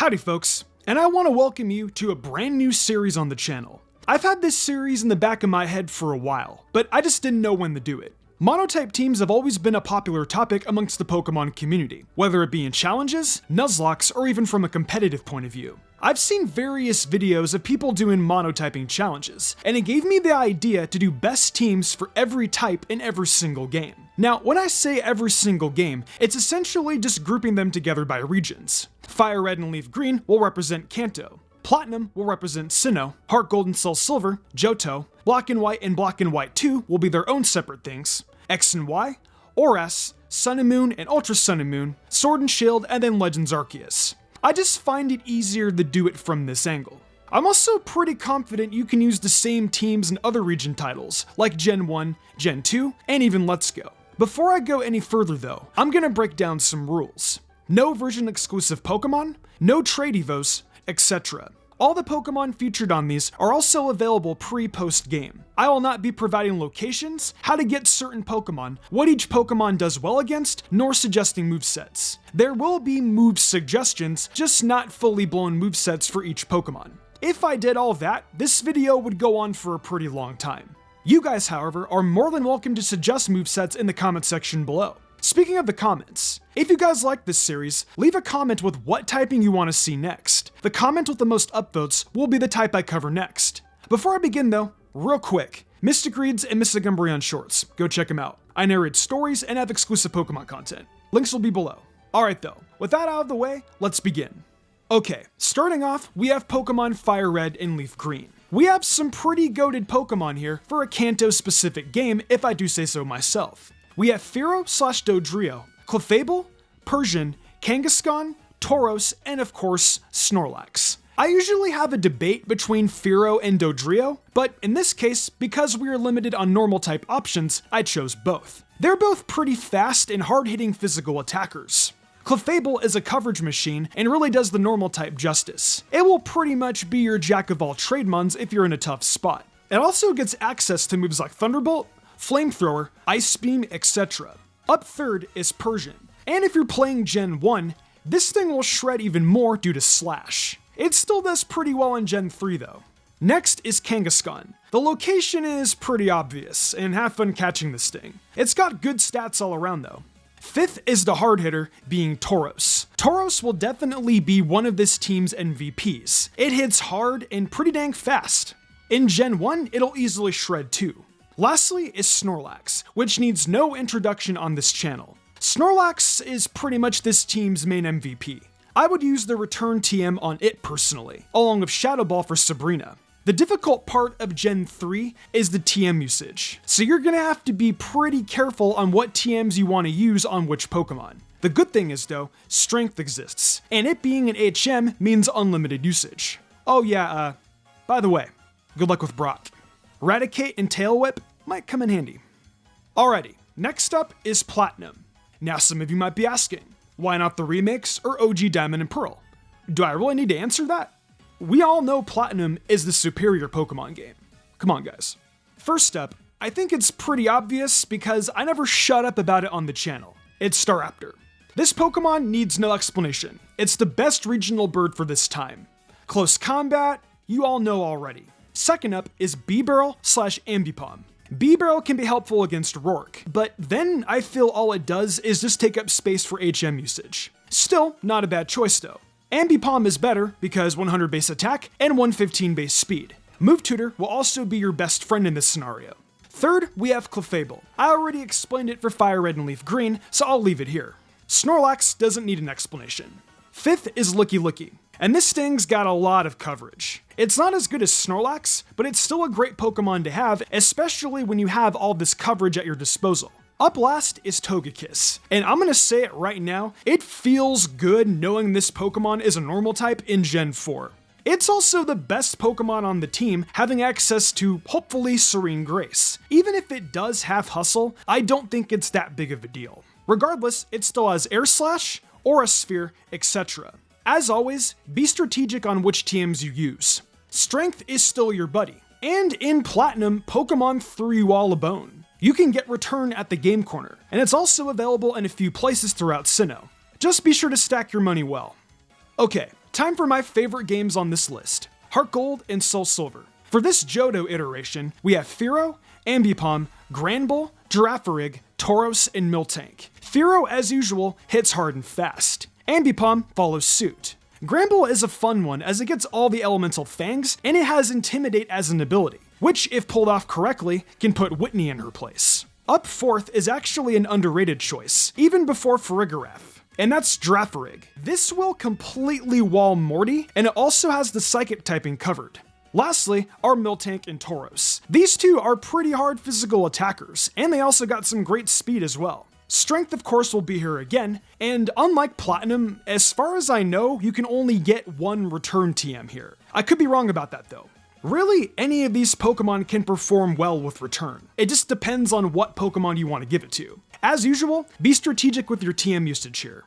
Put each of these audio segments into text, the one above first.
Howdy folks, and I want to welcome you to a brand new series on the channel. I've had this series in the back of my head for a while, but I just didn't know when to do it. Monotype teams have always been a popular topic amongst the Pokemon community, whether it be in challenges, Nuzlocks, or even from a competitive point of view. I've seen various videos of people doing monotyping challenges, and it gave me the idea to do best teams for every type in every single game. Now, when I say every single game, it's essentially just grouping them together by regions. Fire Red and Leaf Green will represent Kanto. Platinum will represent Sinnoh, Heart Gold and Soul Silver, Johto, Black and White and Black and White 2 will be their own separate things, X and Y, ORAS, Sun and Moon and Ultra Sun and Moon, Sword and Shield, and then Legends Arceus. I just find it easier to do it from this angle. I'm also pretty confident you can use the same teams in other region titles, like Gen 1, Gen 2, and even Let's Go. Before I go any further though, I'm gonna break down some rules. No version exclusive Pokemon, no trade evos, etc. All the Pokemon featured on these are also available pre-post game. I will not be providing locations, how to get certain Pokemon, what each Pokemon does well against, nor suggesting movesets. There will be move suggestions, just not fully blown movesets for each Pokemon. If I did all that, this video would go on for a pretty long time. You guys, however, are more than welcome to suggest movesets in the comment section below. Speaking of the comments, if you guys like this series, leave a comment with what typing you want to see next. The comment with the most upvotes will be the type I cover next. Before I begin though, real quick, Mystic Reads and Mystic Umbreon Shorts, go check them out. I narrate stories and have exclusive Pokemon content. Links will be below. Alright though, with that out of the way, let's begin. Okay, starting off, we have Pokemon Fire Red and Leaf Green. We have some pretty goated Pokemon here for a Kanto specific game if I do say so myself. We have Fearow/Dodrio, Clefable, Persian, Kangaskhan, Tauros, and of course, Snorlax. I usually have a debate between Fearow and Dodrio, but in this case, because we are limited on normal type options, I chose both. They're both pretty fast and hard-hitting physical attackers. Clefable is a coverage machine and really does the normal type justice. It will pretty much be your jack of all trades if you're in a tough spot. It also gets access to moves like Thunderbolt, Flamethrower, Ice Beam, etc. Up third is Persian, and if you're playing Gen 1, this thing will shred even more due to Slash. It still does pretty well in Gen 3 though. Next is Kangaskhan. The location is pretty obvious, and have fun catching this thing. It's got good stats all around though. Fifth is the hard hitter, being Tauros. Tauros will definitely be one of this team's MVPs. It hits hard and pretty dang fast. In Gen 1, it'll easily shred too. Lastly is Snorlax, which needs no introduction on this channel. Snorlax is pretty much this team's main MVP. I would use the Return TM on it personally, along with Shadow Ball for Sabrina. The difficult part of Gen 3 is the TM usage, so you're gonna have to be pretty careful on what TMs you want to use on which Pokemon. The good thing is though, strength exists, and it being an HM means unlimited usage. Oh yeah, by the way, good luck with Brock. Eradicate and Tail Whip might come in handy. Alrighty, next up is Platinum. Now some of you might be asking, why not the remakes or OG Diamond and Pearl? Do I really need to answer that? We all know Platinum is the superior Pokemon game. Come on guys. First up, I think it's pretty obvious because I never shut up about it on the channel. It's Staraptor. This Pokemon needs no explanation. It's the best regional bird for this time. Close combat, you all know already. Second up is Bibarel/Ambipom. Bibarel can be helpful against Rourke, but then I feel all it does is just take up space for HM usage. Still, not a bad choice though. Ambipom is better because 100 base attack and 115 base speed. Move Tutor will also be your best friend in this scenario. Third, we have Clefable. I already explained it for Fire Red and Leaf Green, so I'll leave it here. Snorlax doesn't need an explanation. Fifth is Licky Licky, and this thing's got a lot of coverage. It's not as good as Snorlax, but it's still a great Pokemon to have, especially when you have all this coverage at your disposal. Up last is Togekiss, and I'm gonna say it right now, it feels good knowing this Pokemon is a normal type in Gen 4. It's also the best Pokemon on the team, having access to, hopefully, Serene Grace. Even if it does have Hustle, I don't think it's that big of a deal. Regardless, it still has Air Slash, Aura Sphere, etc. As always, be strategic on which TMs you use. Strength is still your buddy. And in Platinum, Pokemon threw you all a bone. You can get Return at the game corner, and it's also available in a few places throughout Sinnoh. Just be sure to stack your money well. Okay, time for my favorite games on this list, Heart Gold and Soul Silver. For this Johto iteration, we have Fearow, Ambipom, Granbull, Girafarig, Tauros, and Miltank. Fearow, as usual, hits hard and fast. Ambipom follows suit. Granbull is a fun one as it gets all the elemental fangs and it has Intimidate as an ability, which if pulled off correctly, can put Whitney in her place. Up fourth is actually an underrated choice, even before Farigiraf, and that's Girafarig. This will completely wall Morty, and it also has the Psychic typing covered. Lastly, are Miltank and Tauros. These two are pretty hard physical attackers, and they also got some great speed as well. Strength, of course, will be here again, and unlike Platinum, as far as I know, you can only get one return TM here. I could be wrong about that though. Really, any of these Pokemon can perform well with return. It just depends on what Pokemon you want to give it to. As usual, be strategic with your TM usage here.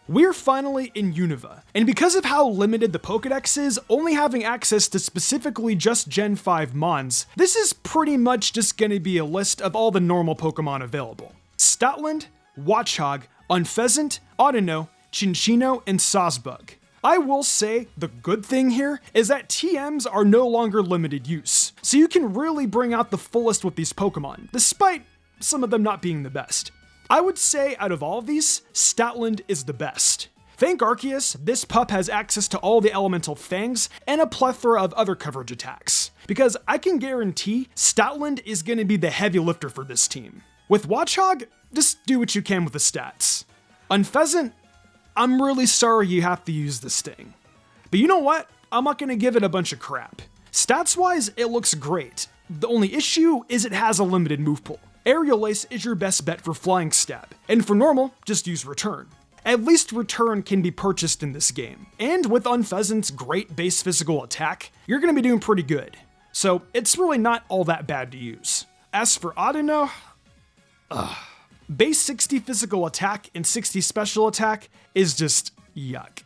We're finally in Unova, and because of how limited the Pokedex is, only having access to specifically just Gen 5 Mons, this is pretty much just gonna be a list of all the normal Pokemon available. Stoutland, Watchog, Unpheasant, Audino, Chinchino, and Sawsbug. I will say the good thing here is that TMs are no longer limited use, so you can really bring out the fullest with these Pokemon, despite some of them not being the best. I would say out of all of these, Stoutland is the best. Thank Arceus, this pup has access to all the elemental fangs and a plethora of other coverage attacks, because I can guarantee Stoutland is going to be the heavy lifter for this team. With Watchog, just do what you can with the stats. Unpheasant, I'm really sorry you have to use this thing. But you know what? I'm not going to give it a bunch of crap. Stats-wise, it looks great. The only issue is it has a limited move pool. Aerial Ace is your best bet for Flying Stab, and for normal, just use Return. At least Return can be purchased in this game, and with Unpheasant's great base physical attack, you're going to be doing pretty good. So it's really not all that bad to use. As for Audino, base 60 physical attack and 60 special attack is just yuck.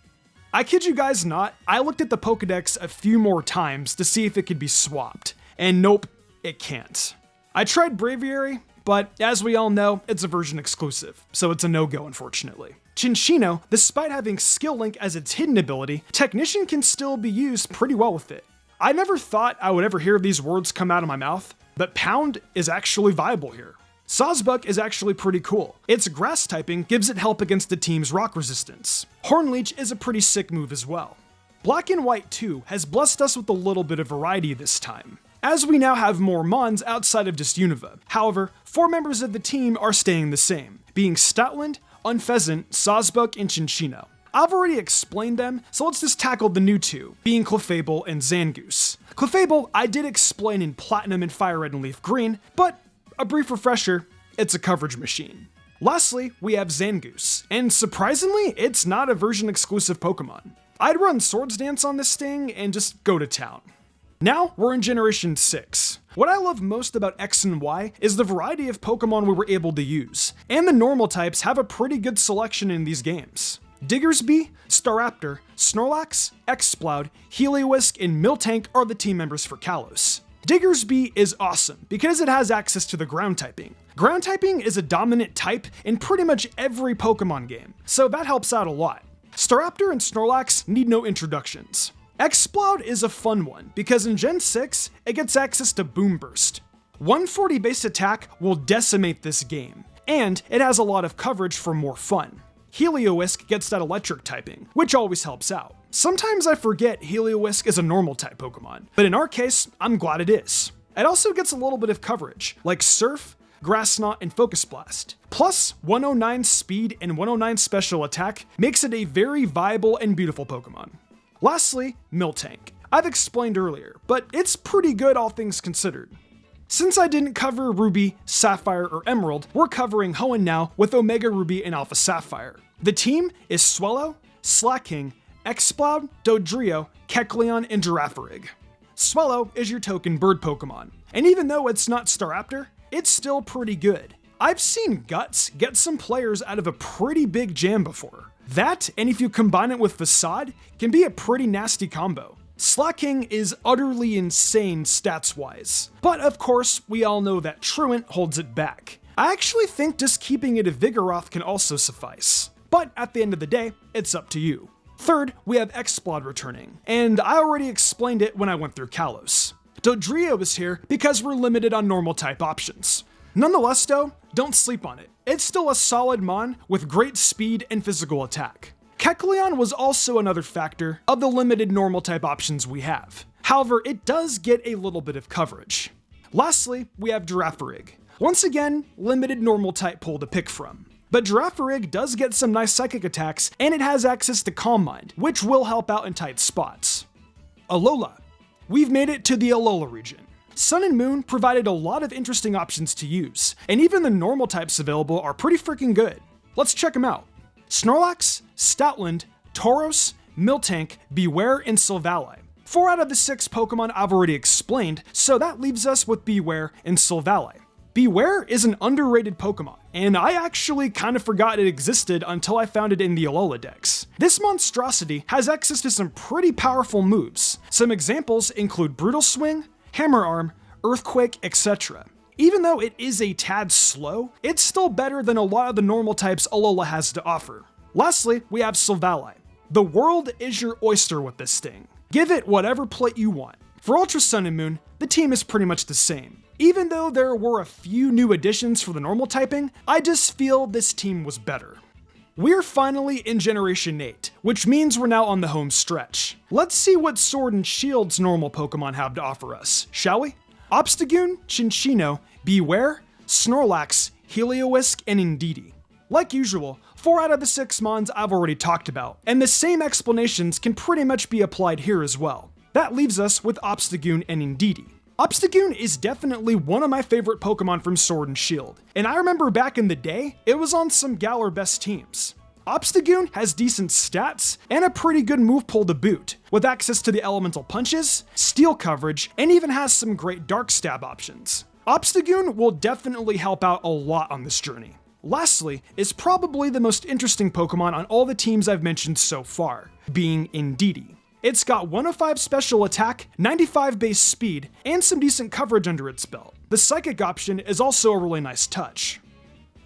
I kid you guys not, I looked at the Pokedex a few more times to see if it could be swapped, and nope, it can't. I tried Braviary, but as we all know, it's a version exclusive, so it's a no-go unfortunately. Chinchino, despite having Skill Link as its hidden ability, Technician can still be used pretty well with it. I never thought I would ever hear these words come out of my mouth, but Pound is actually viable here. Sawsbuck is actually pretty cool. Its grass typing gives it help against the team's rock resistance. Hornleech is a pretty sick move as well. Black and White 2 has blessed us with a little bit of variety this time, as we now have more Mons outside of just Unova. However, 4 members of the team are staying the same, being Stoutland, Unpheasant, Sawsbuck, and Chinchino. I've already explained them, so let's just tackle the new 2, being Clefable and Zangoose. Clefable I did explain in Platinum and Fire Red and Leaf Green, but a brief refresher, it's a coverage machine. Lastly, we have Zangoose, and surprisingly, it's not a version exclusive Pokemon. I'd run Swords Dance on this thing and just go to town. Now, we're in Generation 6. What I love most about X and Y is the variety of Pokemon we were able to use, and the normal types have a pretty good selection in these games. Diggersby, Staraptor, Snorlax, Exploud, Heliolisk, and Miltank are the team members for Kalos. Diggersby is awesome because it has access to the ground typing. Ground typing is a dominant type in pretty much every Pokemon game, so that helps out a lot. Staraptor and Snorlax need no introductions. Exploud is a fun one because in Gen 6, it gets access to Boom Burst. 140 base attack will decimate this game, and it has a lot of coverage for more fun. Heliolisk gets that electric typing, which always helps out. Sometimes I forget Heliolisk is a normal type Pokemon, but in our case, I'm glad it is. It also gets a little bit of coverage, like Surf, Grass Knot, and Focus Blast. Plus, 109 speed and 109 special attack makes it a very viable and beautiful Pokemon. Lastly, Miltank. I've explained earlier, but it's pretty good all things considered. Since I didn't cover Ruby, Sapphire, or Emerald, we're covering Hoenn now with Omega Ruby and Alpha Sapphire. The team is Swellow, Slacking, Exploud, Dodrio, Kecleon, and Girafarig. Swellow is your token bird Pokemon, and even though it's not Staraptor, it's still pretty good. I've seen Guts get some players out of a pretty big jam before. That, and if you combine it with Facade, can be a pretty nasty combo. Slacking is utterly insane stats-wise, but of course, we all know that Truant holds it back. I actually think just keeping it a Vigoroth can also suffice, but at the end of the day, it's up to you. Third, we have Exploud returning, and I already explained it when I went through Kalos. Dodrio is here because we're limited on normal type options. Nonetheless though, don't sleep on it. It's still a solid mon with great speed and physical attack. Kecleon was also another factor of the limited normal type options we have. However, it does get a little bit of coverage. Lastly, we have Girafarig. Once again, limited normal type pool to pick from. But Girafarig does get some nice psychic attacks, and it has access to Calm Mind, which will help out in tight spots. Alola. We've made it to the Alola region. Sun and Moon provided a lot of interesting options to use, and even the normal types available are pretty freaking good. Let's check them out. Snorlax, Stoutland, Tauros, Miltank, Beware, and Silvally. 4 out of the 6 Pokemon I've already explained, so that leaves us with Beware and Silvally. Beware is an underrated Pokemon, and I actually kind of forgot it existed until I found it in the Alola Dex. This monstrosity has access to some pretty powerful moves. Some examples include Brutal Swing, Hammer Arm, Earthquake, etc. Even though it is a tad slow, it's still better than a lot of the normal types Alola has to offer. Lastly, we have Silvally. The world is your oyster with this thing. Give it whatever plate you want. For Ultra Sun and Moon, the team is pretty much the same. Even though there were a few new additions for the normal typing, I just feel this team was better. We're finally in Generation 8, which means we're now on the home stretch. Let's see what Sword and Shield's normal Pokemon have to offer us, shall we? Obstagoon, Chinchino, Beware, Snorlax, Heliolisk, and Indeedee. Like usual, 4 out of the 6 mons I've already talked about, and the same explanations can pretty much be applied here as well. That leaves us with Obstagoon and Indeedee. Obstagoon is definitely one of my favorite Pokemon from Sword and Shield, and I remember back in the day, it was on some Galar best teams. Obstagoon has decent stats and a pretty good move pool to boot, with access to the elemental punches, steel coverage, and even has some great dark stab options. Obstagoon will definitely help out a lot on this journey. Lastly is probably the most interesting Pokemon on all the teams I've mentioned so far, being Indeedee. It's got 105 special attack, 95 base speed, and some decent coverage under its belt. The psychic option is also a really nice touch.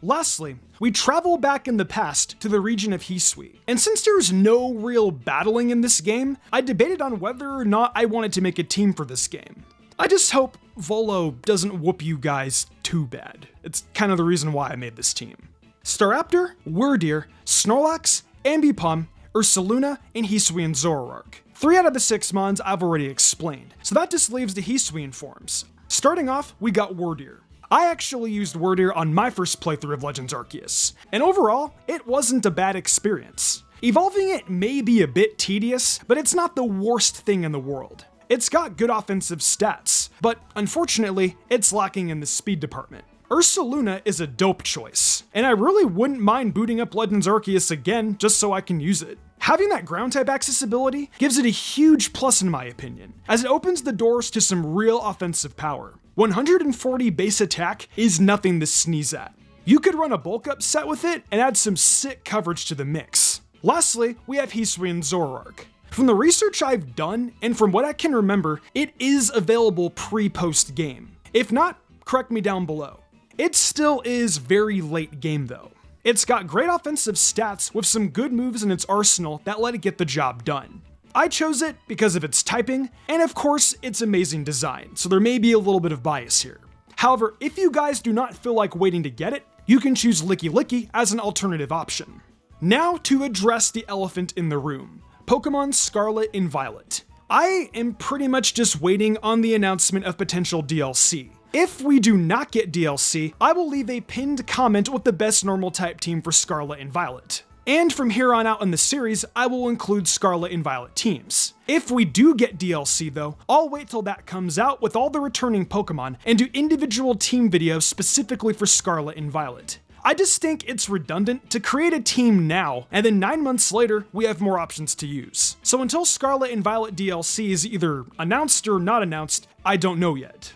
Lastly, we travel back in the past to the region of Hisui, and since there's no real battling in this game, I debated on whether or not I wanted to make a team for this game. I just hope Volo doesn't whoop you guys too bad. It's kind of the reason why I made this team. Staraptor, Wurdeer, Snorlax, Ambipom, Ursaluna, and Hisuian Zoroark. 3 out of the 6 mons I've already explained, so that just leaves the Hisuian forms. Starting off, we got Wurdeer. I actually used Wurdeer on my first playthrough of Legends Arceus, and overall, it wasn't a bad experience. Evolving it may be a bit tedious, but it's not the worst thing in the world. It's got good offensive stats, but unfortunately, it's lacking in the speed department. Ursaluna is a dope choice, and I really wouldn't mind booting up Legends Arceus again just so I can use it. Having that ground type accessibility gives it a huge plus in my opinion, as it opens the doors to some real offensive power. 140 base attack is nothing to sneeze at. You could run a bulk up set with it and add some sick coverage to the mix. Lastly, we have Hisuian Zoroark. From the research I've done, and from what I can remember, it is available pre-post game. If not, correct me down below. It still is very late game though. It's got great offensive stats with some good moves in its arsenal that let it get the job done. I chose it because of its typing, and of course its amazing design, so there may be a little bit of bias here. However, if you guys do not feel like waiting to get it, you can choose Licky Licky as an alternative option. Now to address the elephant in the room, Pokemon Scarlet and Violet. I am pretty much just waiting on the announcement of potential DLC. If we do not get DLC, I will leave a pinned comment with the best normal type team for Scarlet and Violet. And from here on out in the series, I will include Scarlet and Violet teams. If we do get DLC though, I'll wait till that comes out with all the returning Pokemon and do individual team videos specifically for Scarlet and Violet. I just think it's redundant to create a team now, and then 9 months later, we have more options to use. So until Scarlet and Violet DLC is either announced or not announced, I don't know yet.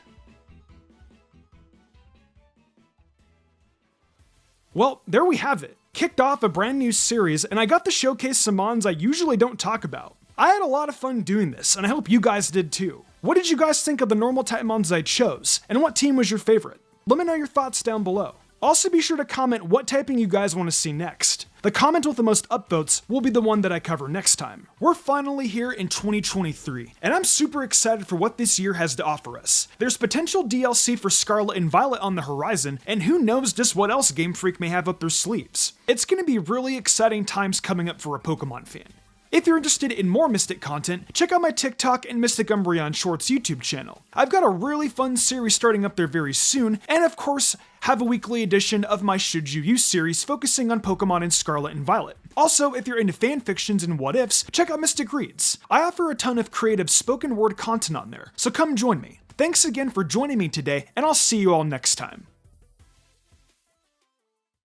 Well, there we have it. Kicked off a brand new series, and I got to showcase some mons I usually don't talk about. I had a lot of fun doing this, and I hope you guys did too. What did you guys think of the normal type mons I chose, and what team was your favorite? Let me know your thoughts down below. Also be sure to comment what typing you guys want to see next. The comment with the most upvotes will be the one that I cover next time. We're finally here in 2023, and I'm super excited for what this year has to offer us. There's potential DLC for Scarlet and Violet on the horizon, and who knows just what else Game Freak may have up their sleeves. It's gonna be really exciting times coming up for a Pokemon fan. If you're interested in more Mystic content, check out my TikTok and Mystic Umbreon Shorts YouTube channel. I've got a really fun series starting up there very soon, and of course, have a weekly edition of my Should You Use series focusing on Pokemon in Scarlet and Violet. Also, if you're into fanfictions and what ifs, check out Mystic Reads. I offer a ton of creative spoken word content on there, so come join me. Thanks again for joining me today, and I'll see you all next time.